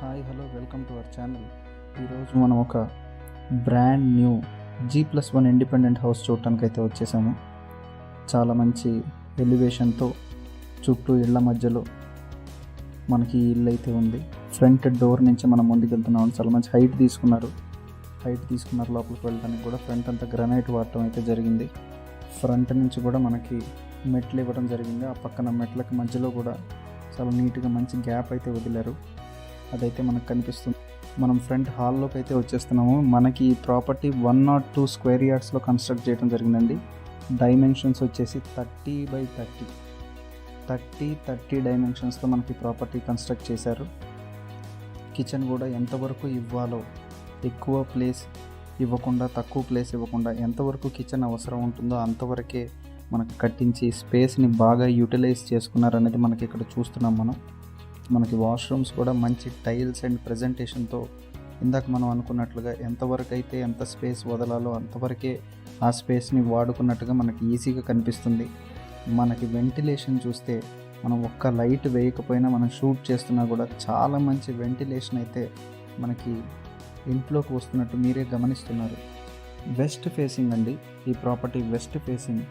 Hi hello welcome to our channel. ఈరోజు మనం ఒక brand new G+1 independent house చూడటానికి అయితే వచ్చేసాము. చాలా మంచి ఎలివేషన్తో చుట్టూ ఇళ్ల మధ్యలో మనకి ఈ ఇల్లు అయితే ఉంది. ఫ్రంట్ డోర్ నుంచి మనం ముందుకు వెళ్తున్నాం. చాలా మంచి హైట్ తీసుకున్నారు లోపలికి వెళ్ళడానికి కూడా. ఫ్రంట్ అంతా గ్రానైట్ వాడటం అయితే జరిగింది. ఫ్రంట్ నుంచి కూడా మనకి మెట్లు ఇవ్వడం జరిగింది. ఆ పక్కన మెట్లకి మధ్యలో కూడా చాలా నీట్గా మంచి గ్యాప్ అయితే వదిలారు. అదైతే మనకు కనిపిస్తుంది. మనం ఫ్రంట్ హాల్లోకి అయితే వచ్చేస్తున్నాము. మనకి ఈ ప్రాపర్టీ 102 స్క్వేర్ యార్డ్స్లో కన్స్ట్రక్ట్ చేయడం జరిగిందండి. డైమెన్షన్స్ వచ్చేసి 30 డైమెన్షన్స్తో మనకి ప్రాపర్టీ కన్స్ట్రక్ట్ చేశారు. కిచెన్ కూడా ఎంతవరకు ఇవ్వాలో, ఎక్కువ ప్లేస్ ఇవ్వకుండా తక్కువ ప్లేస్ ఇవ్వకుండా ఎంతవరకు కిచెన్ అవసరం ఉంటుందో అంతవరకే మనకు కట్టించి స్పేస్ని బాగా యూటిలైజ్ చేసుకున్నారనేది మనకి ఇక్కడ చూస్తున్నాం. మనకి వాష్రూమ్స్ కూడా మంచి టైల్స్ అండ్ ప్రజెంటేషన్తో ఇందాక మనం అనుకున్నట్లుగా ఎంతవరకు అయితే ఎంత స్పేస్ వదలాలో అంతవరకే ఆ స్పేస్ని వాడుకున్నట్టుగా మనకి ఈజీగా కనిపిస్తుంది. మనకి వెంటిలేషన్ చూస్తే మనం ఒక్క లైట్ వేయకపోయినా మనం షూట్ చేస్తున్నా కూడా చాలా మంచి వెంటిలేషన్ అయితే మనకి ఇంట్లోకి వస్తున్నట్టు మీరే గమనిస్తున్నారు. వెస్ట్ ఫేసింగ్ అండి ఈ ప్రాపర్టీ. వెస్ట్ ఫేసింగ్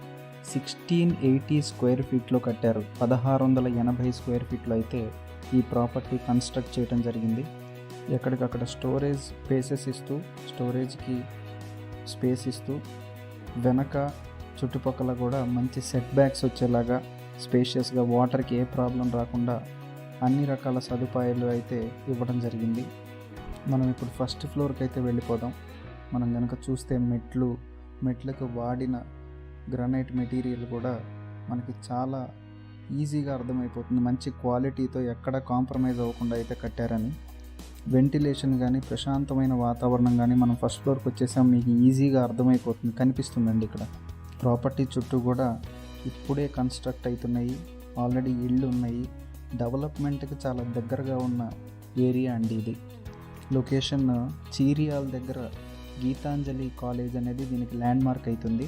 1680 స్క్వేర్ ఫీట్లో కట్టారు. 1680 స్క్వేర్ ఫీట్లో అయితే ఈ ప్రాపర్టీ కన్స్ట్రక్ట్ చేయడం జరిగింది. ఎక్కడికక్కడ స్టోరేజ్కి స్పేస్ ఇస్తూ వెనక చుట్టుపక్కల కూడా మంచి సెట్ బ్యాక్స్ వచ్చేలాగా స్పేషియస్గా వాటర్కి ఏ ప్రాబ్లం రాకుండా అన్ని రకాల సదుపాయాలు అయితే ఇవ్వడం జరిగింది. మనం ఇప్పుడు ఫస్ట్ ఫ్లోర్కి అయితే వెళ్ళిపోదాం. మనం కనుక చూస్తే మెట్లకు వాడిన గ్రానైట్ మెటీరియల్ కూడా మనకి చాలా ఈజీగా అర్థమైపోతుంది. మంచి క్వాలిటీతో ఎక్కడ కాంప్రమైజ్ అవ్వకుండా అయితే కట్టారని. వెంటిలేషన్ కానీ ప్రశాంతమైన వాతావరణం కానీ మనం ఫస్ట్ ఫ్లోర్కి వచ్చేసాం మీకు ఈజీగా అర్థమైపోతుంది, కనిపిస్తుందండి. ఇక్కడ ప్రాపర్టీ చుట్టూ కూడా ఇప్పుడే కన్స్ట్రక్ట్ అవుతున్నాయి, ఆల్రెడీ ఇళ్ళు ఉన్నాయి. డెవలప్మెంట్కి చాలా దగ్గరగా ఉన్న ఏరియా అండి ఇది. లొకేషన్ చీరియాల దగ్గర గీతాంజలి కాలేజ్ అనేది దీనికి ల్యాండ్ మార్క్ అవుతుంది.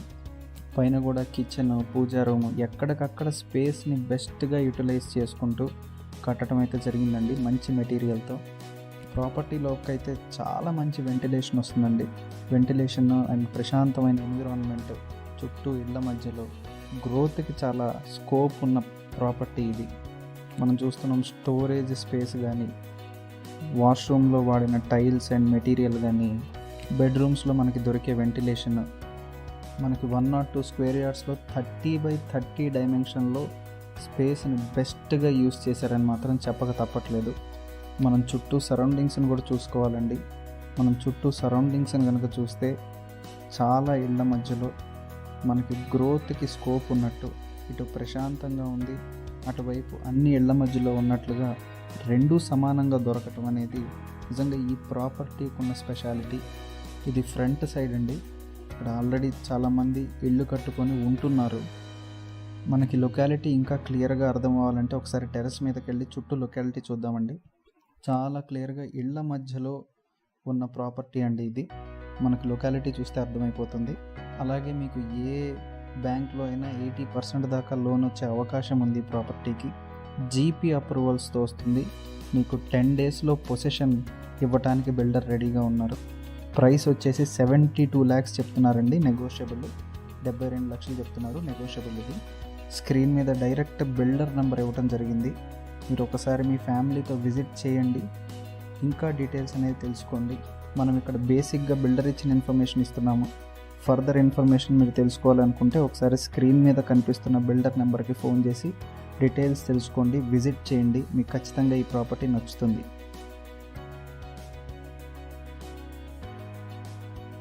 పైన కూడా కిచెన్, పూజా రూమ్ ఎక్కడికక్కడ స్పేస్ని బెస్ట్గా యూటిలైజ్ చేసుకుంటూ కట్టడం అయితే జరిగిందండి మంచి మెటీరియల్తో. ప్రాపర్టీలోకి అయితే చాలా మంచి వెంటిలేషన్ వస్తుందండి. వెంటిలేషన్ అండ్ ప్రశాంతమైన ఎన్విరాన్మెంట్ చుట్టూ ఇళ్ళ మధ్యలో గ్రోత్కి చాలా స్కోప్ ఉన్న ప్రాపర్టీ ఇది. మనం చూస్తున్నాం స్టోరేజ్ స్పేస్ కానీ, వాష్రూమ్లో వాడిన టైల్స్ అండ్ మెటీరియల్ కానీ, బెడ్రూమ్స్లో మనకి దొరికే వెంటిలేషన్, మనకి 102 స్క్వేర్ యార్డ్స్లో 30x30 డైమెన్షన్లో స్పేస్ని బెస్ట్గా యూస్ చేశారని మాత్రం చెప్పక తప్పట్లేదు. మనం చుట్టూ సరౌండింగ్స్ని కూడా చూసుకోవాలండి. మనం చుట్టూ సరౌండింగ్స్ని కనుక చూస్తే చాలా ఇళ్ళ మధ్యలో మనకి గ్రోత్కి స్కోప్ ఉన్నట్టు, ఇటు ప్రశాంతంగా ఉంది, అటువైపు అన్ని ఇళ్ళ మధ్యలో ఉన్నట్లుగా రెండూ సమానంగా దొరకటం అనేది నిజంగా ఈ ప్రాపర్టీకి ఉన్న స్పెషాలిటీ. ఇది ఫ్రంట్ సైడ్ అండి. ఇక్కడ ఆల్రెడీ చాలామంది ఇల్లు కట్టుకొని ఉంటున్నారు. మనకి లొకాలిటీ ఇంకా క్లియర్గా అర్థం అవ్వాలంటే ఒకసారి టెర్రస్ మీదకి వెళ్ళి చుట్టూ లొకాలిటీ చూద్దామండి. చాలా క్లియర్గా ఇళ్ళ మధ్యలో ఉన్న ప్రాపర్టీ అండి ఇది. మనకి లొకాలిటీ చూస్తే అర్థమైపోతుంది. అలాగే మీకు ఏ బ్యాంక్లో అయినా 80% దాకా లోన్ వచ్చే అవకాశం ఉంది ఈ ప్రాపర్టీకి. జీపీ అప్రూవల్స్తో వస్తుంది. మీకు 10 డేస్లో పొసెషన్ ఇవ్వడానికి బిల్డర్ రెడీగా ఉన్నారు. ప్రైస్ వచ్చేసి 72 lakhs చెప్తున్నారండి, నెగోషియబుల్. 72 లక్షలు చెప్తున్నారు, నెగోషియబుల్. ఇది స్క్రీన్ మీద డైరెక్ట్ బిల్డర్ నెంబర్ ఇవ్వడం జరిగింది. మీరు ఒకసారి మీ ఫ్యామిలీతో విజిట్ చేయండి, ఇంకా డీటెయిల్స్ అనేది తెలుసుకోండి. మనం ఇక్కడ బేసిక్గా బిల్డర్ ఇచ్చిన ఇన్ఫర్మేషన్ ఇస్తున్నాము. ఫర్దర్ ఇన్ఫర్మేషన్ మీరు తెలుసుకోవాలనుకుంటే ఒకసారి స్క్రీన్ మీద కనిపిస్తున్న బిల్డర్ నెంబర్కి ఫోన్ చేసి డీటెయిల్స్ తెలుసుకోండి, విజిట్ చేయండి. మీకు ఖచ్చితంగా ఈ ప్రాపర్టీ నచ్చుతుంది.